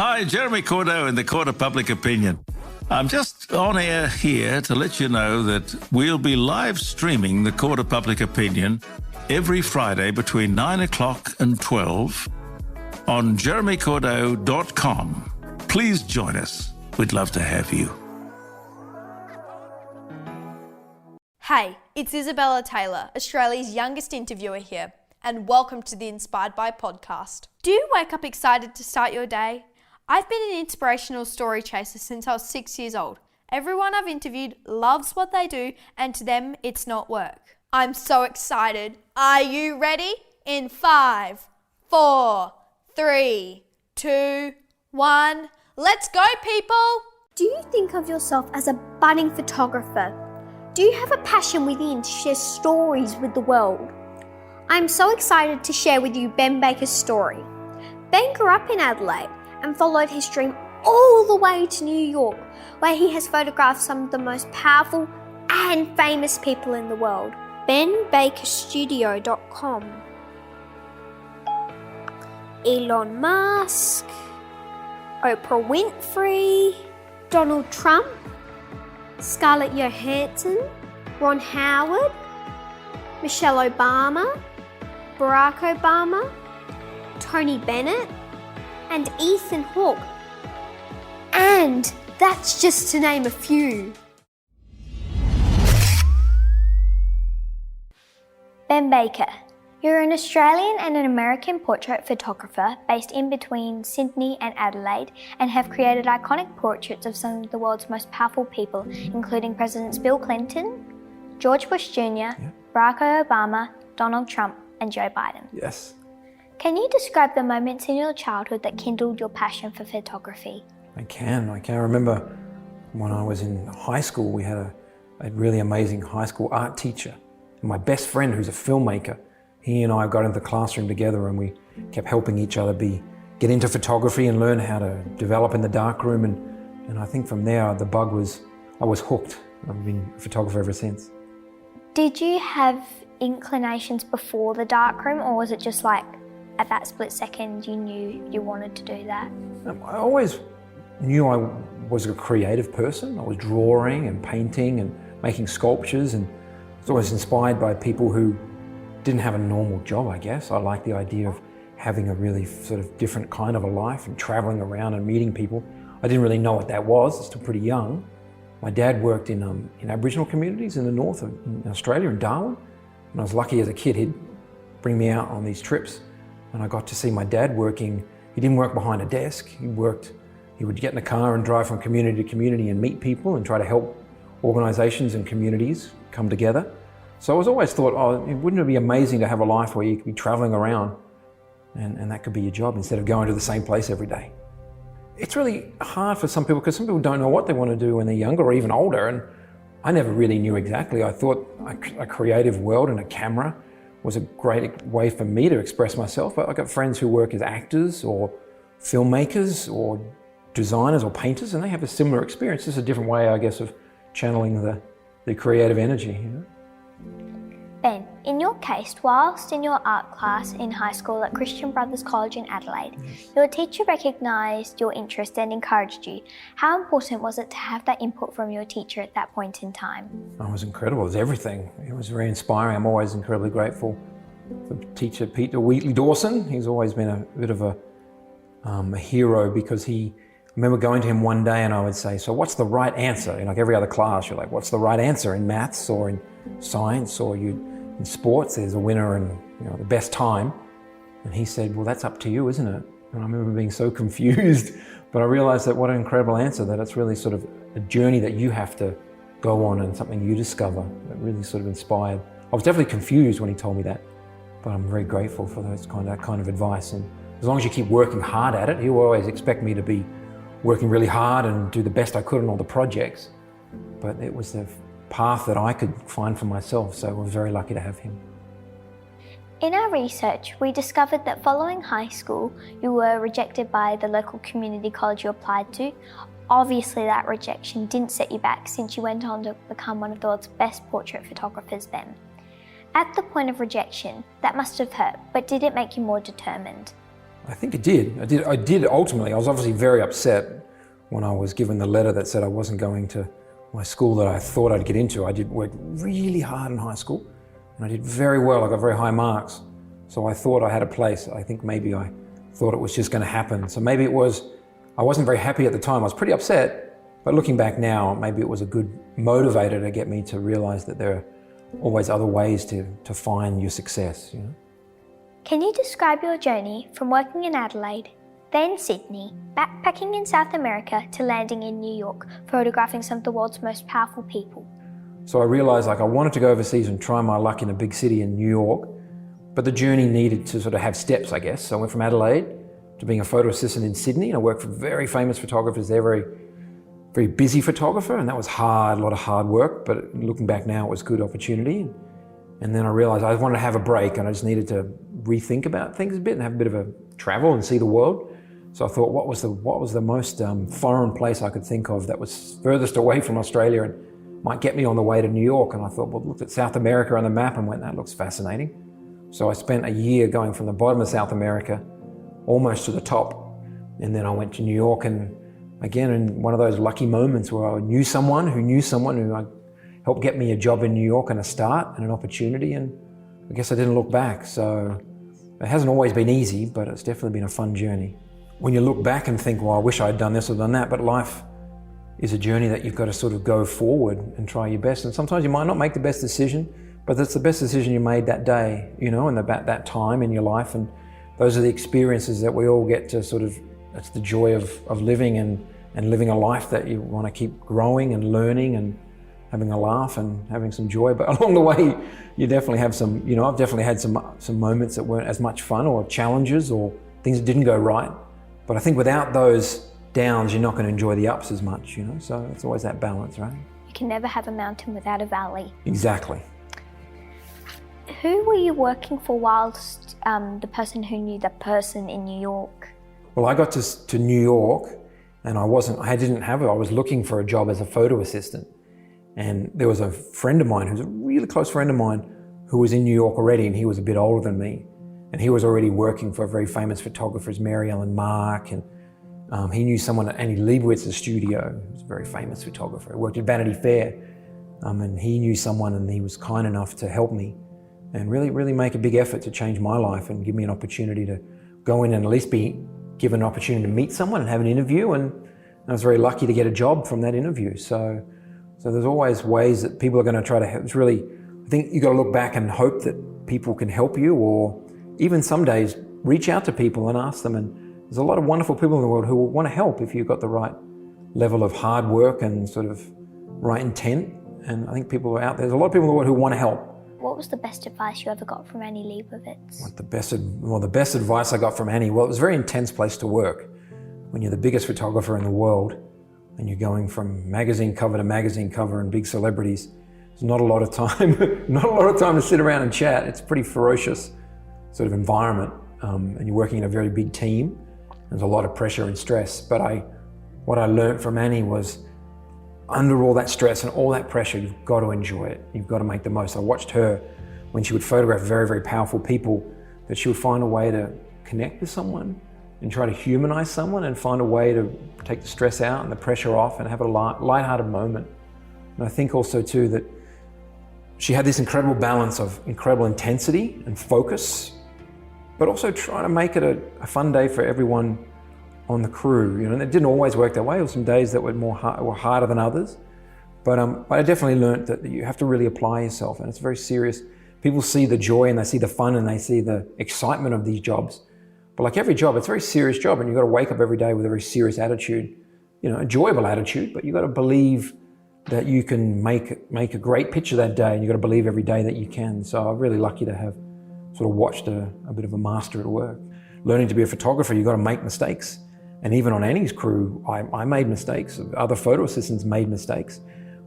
Hi, Jeremy Cordeaux in the Court of Public Opinion. I'm just on air here to let you know that we'll be live streaming the Court of Public Opinion every Friday between 9 o'clock and 12 on jeremycordeaux.com. Please join us. We'd love to have you. Hey, it's Isabella Taylor, Australia's youngest interviewer here, and welcome to the Inspired By podcast. Do you wake up excited to start your day? I've been an inspirational story chaser since I was 6 years old. Everyone I've interviewed loves what they do, and to them, it's not work. I'm so excited. Are you ready? In 5, 4, 3, 2, 1, let's go, people! Do you think of yourself as a budding photographer? Do you have a passion within to share stories with the world? I'm so excited to share with you Ben Baker's story. Ben grew up in Adelaide and followed his dream all the way to New York, where he has photographed some of the most powerful and famous people in the world. benbakerstudio.com. Elon Musk, Oprah Winfrey, Donald Trump, Scarlett Johansson, Ron Howard, Michelle Obama, Barack Obama, Tony Bennett, and Ethan Hawke. And that's just to name a few. Ben Baker. You're an Australian and an American portrait photographer based in between Sydney and Adelaide and have created iconic portraits of some of the world's most powerful people, including Presidents Bill Clinton, George Bush Jr., Barack Obama, Donald Trump, and Joe Biden. Yes. Can you describe the moments in your childhood that kindled your passion for photography? I can remember when I was in high school, we had a really amazing high school art teacher. And my best friend, who's a filmmaker, he and I got into the classroom together and we kept helping each other get into photography and learn how to develop in the darkroom. And I think from there, I was hooked. I've been a photographer ever since. Did you have inclinations before the darkroom, or was it just like at that split second you knew you wanted to do that? I always knew I was a creative person. I was drawing and painting and making sculptures, and I was always inspired by people who didn't have a normal job, I guess. I liked the idea of having a really sort of different kind of a life and traveling around and meeting people. I didn't really know what that was. I was still pretty young. My dad worked in Aboriginal communities in the north of in Australia, in Darwin. And I was lucky as a kid, he'd bring me out on these trips. And I got to see my dad working. He didn't work behind a desk. He would get in a car and drive from community to community and meet people and try to help organizations and communities come together. So I was always thought, wouldn't it be amazing to have a life where you could be traveling around and that could be your job instead of going to the same place every day. It's really hard for some people because some people don't know what they want to do when they're younger or even older, and I never really knew exactly. I thought a creative world and a camera was a great way for me to express myself, but I've got friends who work as actors or filmmakers or designers or painters, and they have a similar experience. It's a different way, I guess, of channeling the creative energy. You know? Ben, in your case, whilst in your art class in high school at Christian Brothers College in Adelaide, your teacher recognised your interest and encouraged you. How important was it to have that input from your teacher at that point in time? It was incredible. It was everything. It was very inspiring. I'm always incredibly grateful for teacher Peter Wheatley Dawson. He's always been a bit of a hero because I remember going to him one day and I would say, so what's the right answer? In like every other class, you're like, what's the right answer in maths or in science or in sports? There's a winner and the best time. And he said, well, that's up to you, isn't it? And I remember being so confused, but I realized that what an incredible answer, that it's really sort of a journey that you have to go on and something you discover that really sort of inspired. I was definitely confused when he told me that, but I'm very grateful for that kind of advice. And as long as you keep working hard at it, he will always expect me to be working really hard and do the best I could on all the projects. But it was the path that I could find for myself, so I was very lucky to have him. In our research, we discovered that following high school, you were rejected by the local community college you applied to. Obviously, that rejection didn't set you back since you went on to become one of the world's best portrait photographers then. At the point of rejection, that must have hurt, but did it make you more determined? I think it did. I did ultimately. I was obviously very upset when I was given the letter that said I wasn't going to my school that I thought I'd get into. I did work really hard in high school and I did very well. I got very high marks. So I thought I had a place. I think maybe I thought it was just going to happen. So maybe I wasn't very happy at the time. I was pretty upset, but looking back now, maybe it was a good motivator to get me to realize that there are always other ways to find your success, you know? Can you describe your journey from working in Adelaide, then Sydney, backpacking in South America to landing in New York, photographing some of the world's most powerful people? So I realized I wanted to go overseas and try my luck in a big city in New York, but the journey needed to sort of have steps, I guess. So I went from Adelaide to being a photo assistant in Sydney, and I worked for very famous photographers. They're very busy photographer, and that was hard, a lot of hard work, but looking back now, it was a good opportunity. And then I realized I wanted to have a break and I just needed to rethink about things a bit and have a bit of a travel and see the world. So I thought, what was the most foreign place I could think of that was furthest away from Australia and might get me on the way to New York? And I thought, well, looked at South America on the map and went, that looks fascinating. So I spent a year going from the bottom of South America almost to the top. And then I went to New York, and again, in one of those lucky moments where I knew someone who helped get me a job in New York and a start and an opportunity, and I guess I didn't look back. So it hasn't always been easy, but it's definitely been a fun journey. When you look back and think, well, I wish I'd done this or done that, but life is a journey that you've got to sort of go forward and try your best. And sometimes you might not make the best decision, but that's the best decision you made that day, you know, and about that time in your life. And those are the experiences that we all get to sort of, that's the joy of living and living a life that you want to keep growing and learning and having a laugh and having some joy. But along the way, you definitely have some, you know, I've definitely had some moments that weren't as much fun, or challenges, or things that didn't go right. But I think without those downs, you're not going to enjoy the ups as much, you know? So it's always that balance, right? You can never have a mountain without a valley. Exactly. Who were you working for whilst the person who knew that person in New York? Well, I got to New York and I was looking for a job as a photo assistant. And there was a friend of mine who's a really close friend of mine who was in New York already, and he was a bit older than me. And he was already working for very famous photographers, Mary Ellen Mark, and he knew someone at Annie Leibovitz's studio, who's a very famous photographer. He worked at Vanity Fair, and he knew someone, and he was kind enough to help me and really make a big effort to change my life and give me an opportunity to go in and at least be given an opportunity to meet someone and have an interview. And I was very lucky to get a job from that interview. So there's always ways that people are going to try to help. It's really, I think you've got to look back and hope that people can help you, or even some days reach out to people and ask them. And there's a lot of wonderful people in the world who will want to help if you've got the right level of hard work and sort of right intent. And I think people are out there. There's a lot of people in the world who want to help. What was the best advice you ever got from Annie Leibovitz? The best advice I got from Annie, well, it was a very intense place to work. When you're the biggest photographer in the world and you're going from magazine cover to magazine cover and big celebrities, there's not a lot of time, to sit around and chat. It's a pretty ferocious sort of environment, and you're working in a very big team. There's a lot of pressure and stress. But what I learned from Annie was, under all that stress and all that pressure, you've got to enjoy it. You've got to make the most. I watched her when she would photograph very, very powerful people, that she would find a way to connect with someone and try to humanize someone and find a way to take the stress out and the pressure off and have a lighthearted moment. And I think also too that she had this incredible balance of incredible intensity and focus, but also trying to make it a fun day for everyone on the crew. You know, and it didn't always work that way. There were some days that were were harder than others. But I definitely learned that you have to really apply yourself, and it's very serious. People see the joy and they see the fun and they see the excitement of these jobs. But like every job, it's a very serious job, and you've got to wake up every day with a very serious attitude, you know, enjoyable attitude, but you've got to believe that you can make a great picture that day, and you've got to believe every day that you can. So I'm really lucky to have sort of watched a bit of a master at work. Learning to be a photographer, you've got to make mistakes. And even on Annie's crew, I made mistakes. Other photo assistants made mistakes.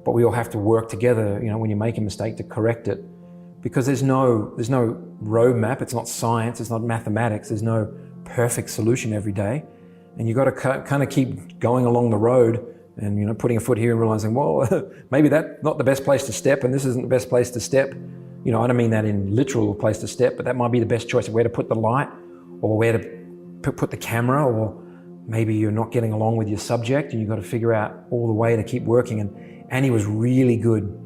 But we all have to work together, you know, when you make a mistake, to correct it. Because there's no roadmap, it's not science, it's not mathematics, there's no perfect solution every day. And you've got to kind of keep going along the road and, you know, putting a foot here and realizing, well, maybe that's not the best place to step, and this isn't the best place to step. You know, I don't mean that in literal place to step, but that might be the best choice of where to put the light or where to put the camera, or maybe you're not getting along with your subject and you've got to figure out all the way to keep working. And Annie was really good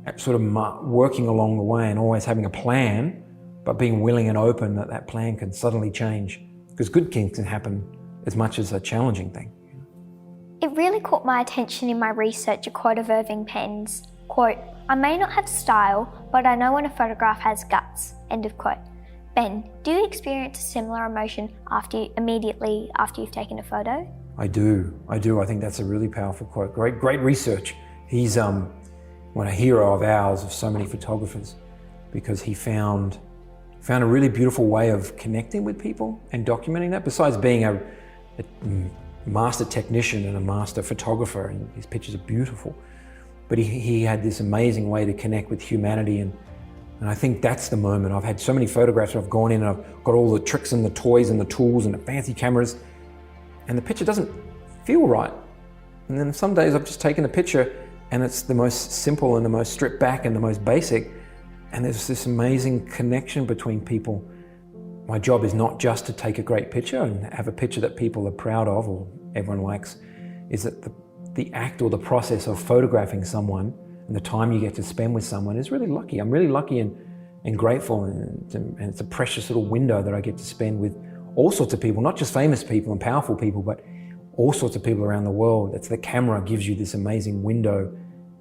at sort of working along the way and always having a plan, but being willing and open that that plan can suddenly change, because good things can happen as much as a challenging thing. It really caught my attention in my research a quote of Irving Penn's, quote, "I may not have style, but I know when a photograph has guts," end of quote. Ben, do you experience a similar emotion immediately after you've taken a photo? I do. I think that's a really powerful quote. Great research. He's one a hero of ours, of so many photographers, because he found a really beautiful way of connecting with people and documenting that. Besides being a master technician and a master photographer, and his pictures are beautiful, but he had this amazing way to connect with humanity, and I think that's the moment. I've had so many photographs where I've gone in and I've got all the tricks and the toys and the tools and the fancy cameras, and the picture doesn't feel right. And then some days I've just taken a picture and it's the most simple and the most stripped back and the most basic, and there's this amazing connection between people. My job is not just to take a great picture and have a picture that people are proud of or everyone likes, is that the act or the process of photographing someone and the time you get to spend with someone is really lucky. I'm really lucky and grateful, and it's a precious little window that I get to spend with all sorts of people, not just famous people and powerful people, but all sorts of people around the world. It's the camera gives you this amazing window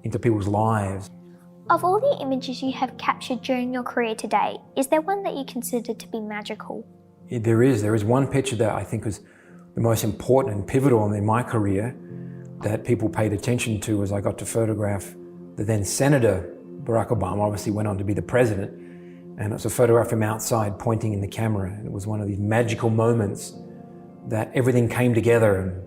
into people's lives. Of all the images you have captured during your career to date, is there one that you consider to be magical? There is one picture that I think was the most important and pivotal in my career that people paid attention to, as I got to photograph the then Senator Barack Obama. Obviously went on to be the president, and it's a photograph of him outside pointing in the camera, and it was one of these magical moments that everything came together,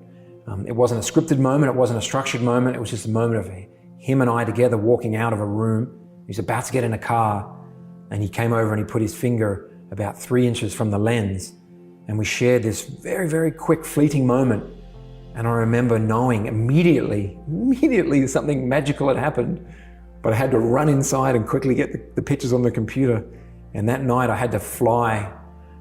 and it wasn't a scripted moment, it wasn't a structured moment, it was just a moment of him and I together walking out of a room. He was about to get in a car, and he came over and he put his finger about 3 inches from the lens, and we shared this very, very quick, fleeting moment. And I remember knowing immediately something magical had happened, but I had to run inside and quickly get the pictures on the computer. And that night I had to fly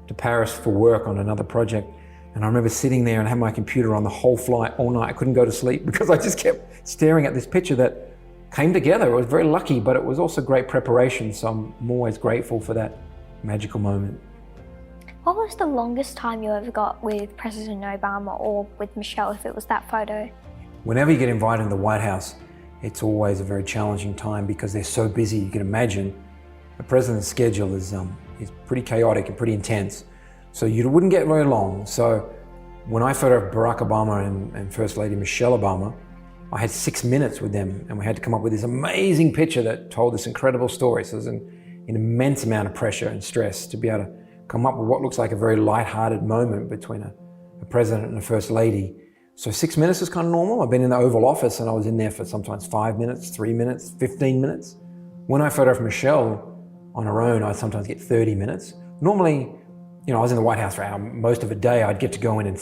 to Paris for work on another project. And I remember sitting there and had my computer on the whole flight all night. I couldn't go to sleep because I just kept staring at this picture that came together. I was very lucky, but it was also great preparation. So I'm always grateful for that magical moment. What was the longest time you ever got with President Obama or with Michelle, if it was that photo? Whenever you get invited to the White House, it's always a very challenging time because they're so busy. You can imagine the president's schedule is pretty chaotic and pretty intense. So you wouldn't get very long. So when I photographed Barack Obama and First Lady Michelle Obama, I had 6 minutes with them, and we had to come up with this amazing picture that told this incredible story. So there's an immense amount of pressure and stress to be able to come up with what looks like a very light-hearted moment between a president and a first lady. So 6 minutes is kind of normal. I've been in the Oval Office and I was in there for sometimes 5 minutes, 3 minutes, 15 minutes. When I photographed Michelle on her own, I'd sometimes get 30 minutes. Normally, I was in the White House for most of a day. I'd get to go in and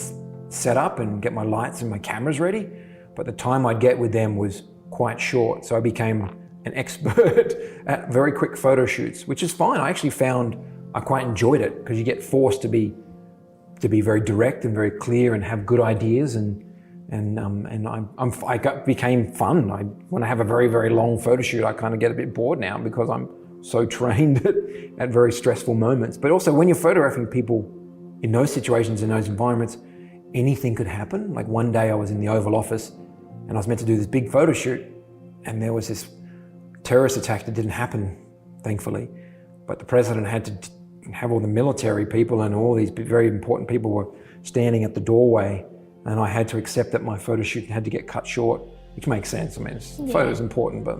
set up and get my lights and my cameras ready, but the time I'd get with them was quite short. So I became an expert at very quick photo shoots, which is fine. I actually found I quite enjoyed it because you get forced to be very direct and very clear and have good ideas, and became fun. When I have a very, very long photo shoot, I kind of get a bit bored now because I'm so trained at very stressful moments. But also when you're photographing people in those situations, in those environments, anything could happen. Like one day I was in the Oval Office and I was meant to do this big photo shoot, and there was this terrorist attack that didn't happen, thankfully. But the president had to have all the military people and all these very important people were standing at the doorway, and I had to accept that my photo shoot had to get cut short, which makes sense. I mean, photo's important, but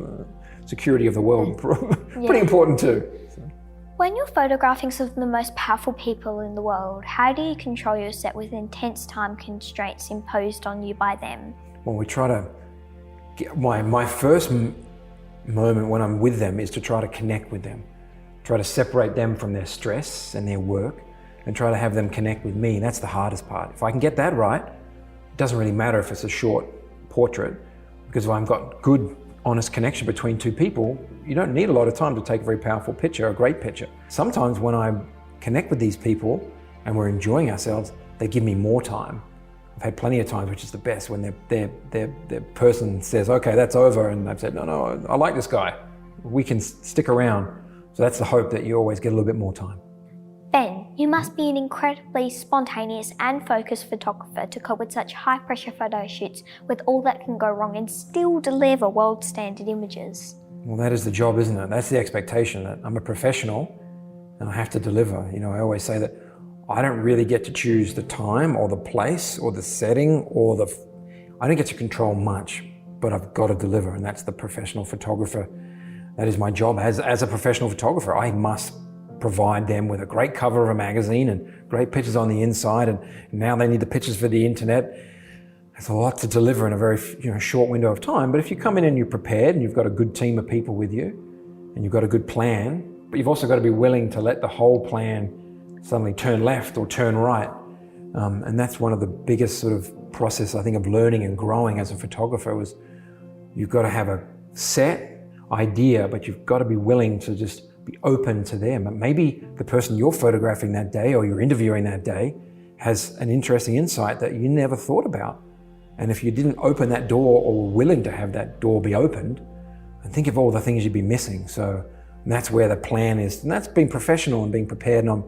security of the world, pretty important too. So. When you're photographing some of the most powerful people in the world, how do you control your set with intense time constraints imposed on you by them? Well, we try to get my first moment when I'm with them is to try to connect with them. Try to separate them from their stress and their work and try to have them connect with me. That's the hardest part. If I can get that right, it doesn't really matter if it's a short portrait, because if I've got good, honest connection between two people, you don't need a lot of time to take a very powerful picture, a great picture. Sometimes when I connect with these people and we're enjoying ourselves, they give me more time. I've had plenty of times, which is the best, when their person says, okay, that's over, and they've said, no, I like this guy. We can stick around. So that's the hope, that you always get a little bit more time. Ben, you must be an incredibly spontaneous and focused photographer to cope with such high-pressure photo shoots with all that can go wrong and still deliver world-standard images. Well, that is the job, isn't it? That's the expectation, that I'm a professional and I have to deliver. You know, I always say that I don't really get to choose the time or the place or the setting I don't get to control much, but I've got to deliver, and that's the professional photographer. That is my job as a professional photographer. I must provide them with a great cover of a magazine and great pictures on the inside, and now they need the pictures for the internet. It's a lot to deliver in a very short window of time, but if you come in and you're prepared and you've got a good team of people with you and you've got a good plan, but you've also got to be willing to let the whole plan suddenly turn left or turn right. And that's one of the biggest sort of process, I think, of learning and growing as a photographer, was you've got to have a set idea, but you've got to be willing to just be open to them. And maybe the person you're photographing that day or you're interviewing that day has an interesting insight that you never thought about. And if you didn't open that door or were willing to have that door be opened, and think of all the things you'd be missing. So that's where the plan is. And that's being professional and being prepared. And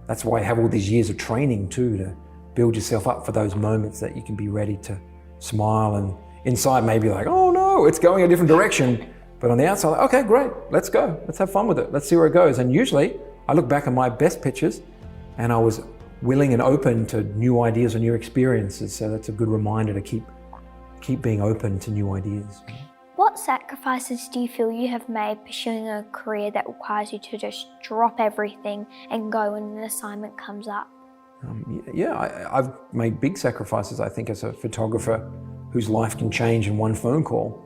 that's why I have all these years of training too, to build yourself up for those moments that you can be ready to smile, and inside maybe like, oh no, it's going a different direction. But on the outside, like, okay, great, let's go. Let's have fun with it. Let's see where it goes. And usually I look back at my best pictures and I was willing and open to new ideas or new experiences. So that's a good reminder to keep being open to new ideas. What sacrifices do you feel you have made pursuing a career that requires you to just drop everything and go when an assignment comes up? I've made big sacrifices, I think, as a photographer whose life can change in one phone call.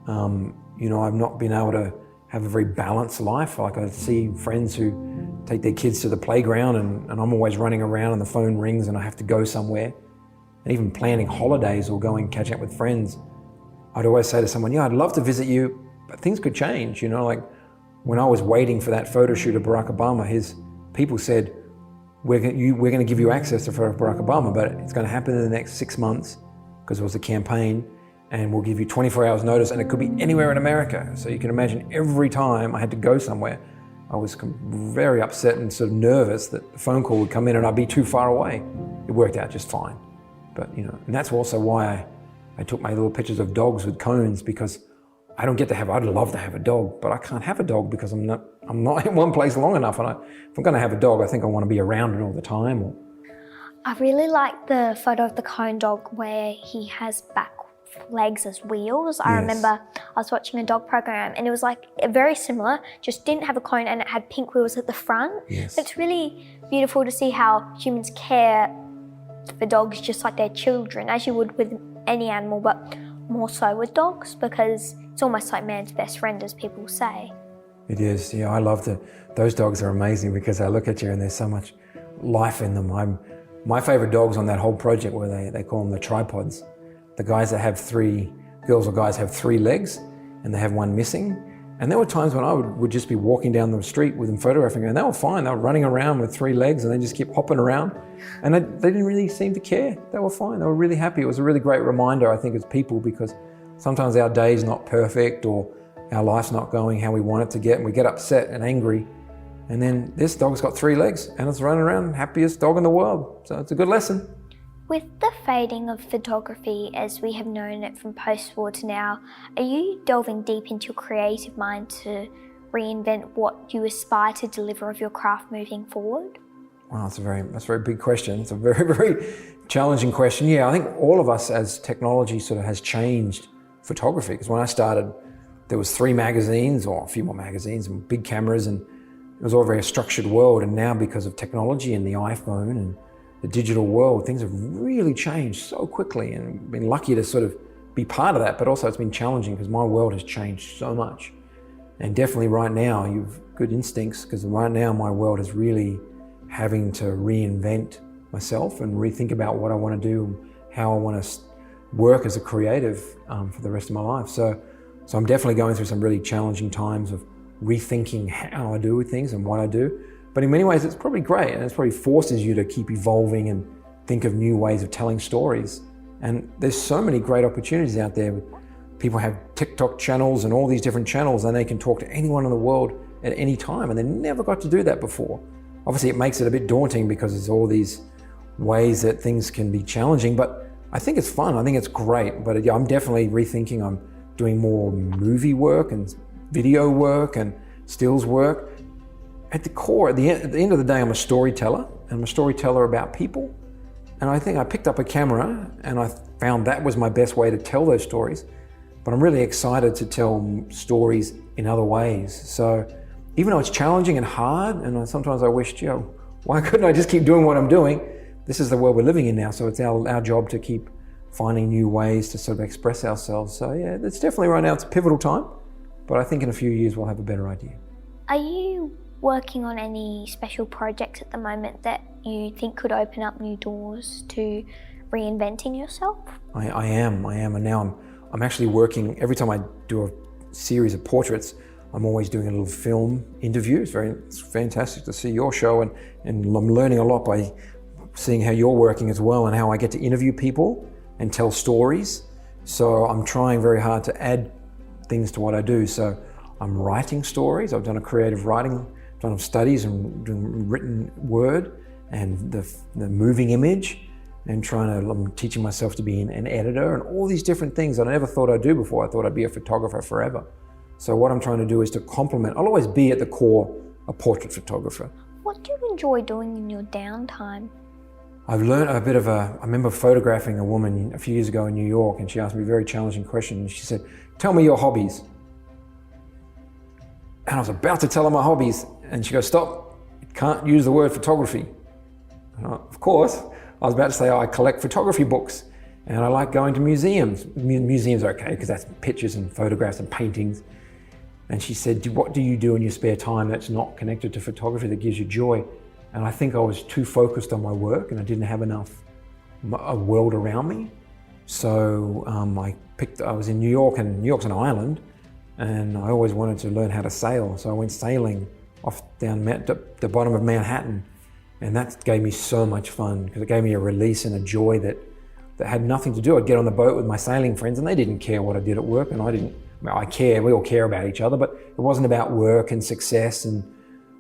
I've not been able to have a very balanced life. Like, I see friends who take their kids to the playground and I'm always running around and the phone rings and I have to go somewhere. And even planning holidays or going catch up with friends, I'd always say to someone, I'd love to visit you, but things could change. Like when I was waiting for that photo shoot of Barack Obama, his people said, we're going to give you access to Barack Obama, but it's going to happen in the next 6 months because it was a campaign, and we'll give you 24 hours notice, and it could be anywhere in America. So you can imagine every time I had to go somewhere, I was very upset and sort of nervous that the phone call would come in and I'd be too far away. It worked out just fine. But, and that's also why I took my little pictures of dogs with cones, because I'd love to have a dog, but I can't have a dog because I'm not in one place long enough. And if I'm going to have a dog, I think I want to be around it all the time. I really like the photo of the cone dog where he has back legs as wheels. I remember I was watching a dog program and it was like very similar, just didn't have a cone and it had pink wheels at the front. Yes. It's really beautiful to see how humans care for dogs just like their children, as you would with any animal, but more so with dogs, because it's almost like man's best friend, as people say. It is, I love those dogs are amazing because I look at you and there's so much life in them. My favorite dogs on that whole project were they call them the tripods. The guys that have girls or guys have 3 legs and they have one missing. And there were times when I would just be walking down the street with them photographing, and they were fine. They were running around with 3 legs and they just kept hopping around. And they didn't really seem to care. They were fine. They were really happy. It was a really great reminder, I think, as people, because sometimes our day's not perfect or our life's not going how we want it to get, and we get upset and angry. And then this dog's got 3 legs and it's running around, happiest dog in the world. So it's a good lesson. With the fading of photography as we have known it from post-war to now, are you delving deep into your creative mind to reinvent what you aspire to deliver of your craft moving forward? Wow, that's a very big question. It's a very, very challenging question. Yeah, I think all of us, as technology sort of has changed photography, because when I started, there was 3 magazines or a few more magazines and big cameras, and it was all a very structured world. And now, because of technology and the iPhone and the digital world, things have really changed so quickly, and I've been lucky to sort of be part of that, but also it's been challenging because my world has changed so much. And definitely right now, you've good instincts, because right now my world is really having to reinvent myself and rethink about what I want to do, how I want to work as a creative for the rest of my life. So I'm definitely going through some really challenging times of rethinking how I do things and what I do. But in many ways, it's probably great, and it probably forces you to keep evolving and think of new ways of telling stories. And there's so many great opportunities out there. People have TikTok channels and all these different channels, and they can talk to anyone in the world at any time, and they never got to do that before. Obviously, it makes it a bit daunting because there's all these ways that things can be challenging, but I think it's fun. I think it's great. But yeah, I'm definitely rethinking. I'm doing more movie work and video work and stills work. At the core, at the end of the day, I'm a storyteller, and I'm a storyteller about people. And I think I picked up a camera and I found that was my best way to tell those stories. But I'm really excited to tell stories in other ways. So even though it's challenging and hard, and sometimes I wished, why couldn't I just keep doing what I'm doing? This is the world we're living in now, so it's our job to keep finding new ways to sort of express ourselves. So yeah, it's definitely right now, it's a pivotal time, but I think in a few years we'll have a better idea. Are you working on any special projects at the moment that you think could open up new doors to reinventing yourself? I am, and now I'm actually working, every time I do a series of portraits, I'm always doing a little film interview. It's fantastic to see your show, and I'm learning a lot by seeing how you're working as well, and how I get to interview people and tell stories. So I'm trying very hard to add things to what I do. So I'm writing stories. I've done a creative writing, done studies and doing written word and the moving image, and I'm teaching myself to be an editor and all these different things that I never thought I'd do before. I thought I'd be a photographer forever. So what I'm trying to do is to complement. I'll always be at the core a portrait photographer. What do you enjoy doing in your downtime? I've learned a bit I remember photographing a woman a few years ago in New York, and she asked me a very challenging question. And she said, "Tell me your hobbies." And I was about to tell her my hobbies, and she goes, "Stop, you can't use the word photography." And of course, I was about to say, I collect photography books, and I like going to museums. Museums are okay, because that's pictures and photographs and paintings. And she said, "What do you do in your spare time that's not connected to photography that gives you joy?" And I think I was too focused on my work, and I didn't have enough a world around me. So I was in New York, and New York's an island, and I always wanted to learn how to sail. So I went sailing off down the bottom of Manhattan, and that gave me so much fun, because it gave me a release and a joy that had nothing to do. I'd get on the boat with my sailing friends, and they didn't care what I did at work, and I care, we all care about each other, but it wasn't about work and success and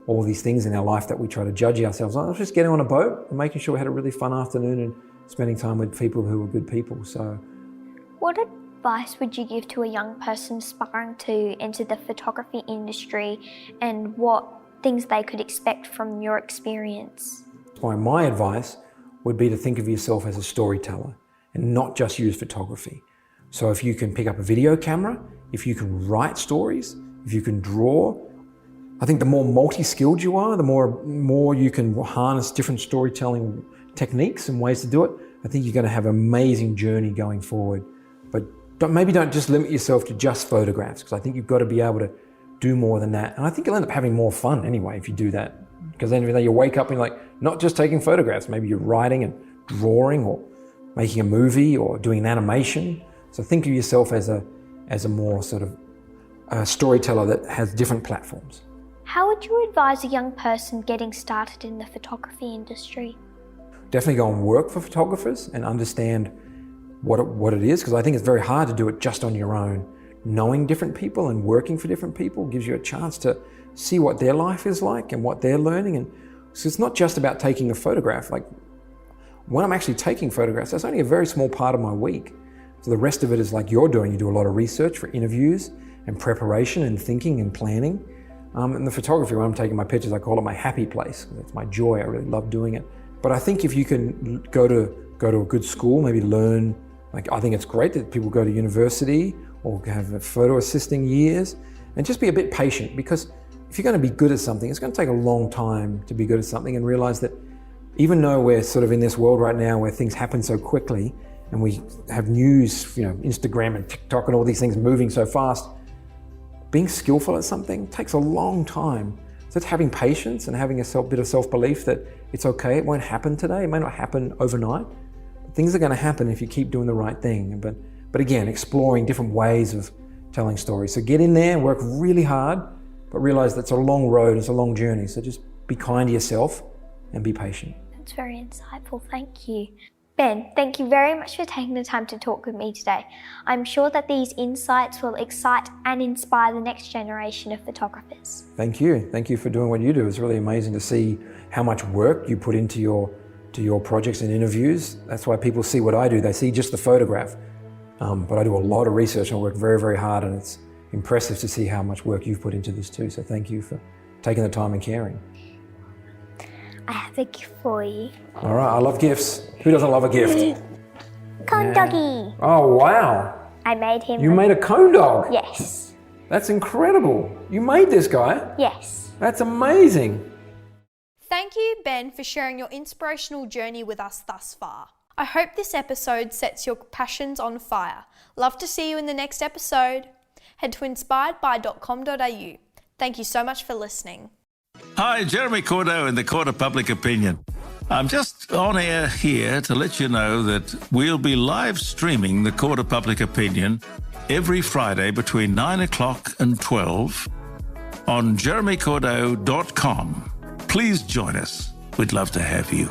all these things in our life that we try to judge ourselves on. I was just getting on a boat and making sure we had a really fun afternoon and spending time with people who were good people. So, what advice would you give to a young person aspiring to enter the photography industry, and what things they could expect from your experience? My advice would be to think of yourself as a storyteller and not just use photography. So if you can pick up a video camera, if you can write stories, if you can draw, I think the more multi-skilled you are, the more you can harness different storytelling techniques and ways to do it. I think you're going to have an amazing journey going forward. But maybe don't just limit yourself to just photographs, because I think you've got to be able to do more than that. And I think you'll end up having more fun anyway if you do that. Because then you wake up and you're like, not just taking photographs, maybe you're writing and drawing or making a movie or doing an animation. So think of yourself as a more sort of storyteller that has different platforms. How would you advise a young person getting started in the photography industry? Definitely go and work for photographers and understand what it is, because I think it's very hard to do it just on your own. Knowing different people and working for different people gives you a chance to see what their life is like and what they're learning. And so it's not just about taking a photograph. Like when I'm actually taking photographs, that's only a very small part of my week. So the rest of it is like you're doing. You do a lot of research for interviews and preparation and thinking and planning. And the photography, when I'm taking my pictures, I call it my happy place. It's my joy. I really love doing it. But I think if you can go to a good school, maybe learn, I think it's great that people go to university or have photo assisting years, and just be a bit patient, because if you're going to be good at something, it's going to take a long time to be good at something, and realize that even though we're sort of in this world right now where things happen so quickly and we have news, Instagram and TikTok and all these things moving so fast, being skillful at something takes a long time. So it's having patience and having a bit of self-belief that it's okay, it won't happen today, it may not happen overnight. But things are going to happen if you keep doing the right thing. But again, exploring different ways of telling stories. So get in there, work really hard, but realize that it's a long road, it's a long journey. So just be kind to yourself and be patient. That's very insightful. Thank you. Ben, thank you very much for taking the time to talk with me today. I'm sure that these insights will excite and inspire the next generation of photographers. Thank you. Thank you for doing what you do. It's really amazing to see how much work you put into your projects and interviews. That's why people see what I do. They see just the photograph. But I do a lot of research. I work very, very hard, and it's impressive to see how much work you've put into this too. So thank you for taking the time and caring. I have a gift for you. All right, I love gifts. Who doesn't love a gift? Cone doggy. Oh, wow. I made him. You made a cone dog? Yes. That's incredible. You made this guy? Yes. That's amazing. Thank you, Ben, for sharing your inspirational journey with us thus far. I hope this episode sets your passions on fire. Love to see you in the next episode. Head to inspiredby.com.au. Thank you so much for listening. Hi, Jeremy Cordeaux in the Court of Public Opinion. I'm just on air here to let you know that we'll be live streaming the Court of Public Opinion every Friday between 9 o'clock and 12 on jeremycordeaux.com. Please join us. We'd love to have you.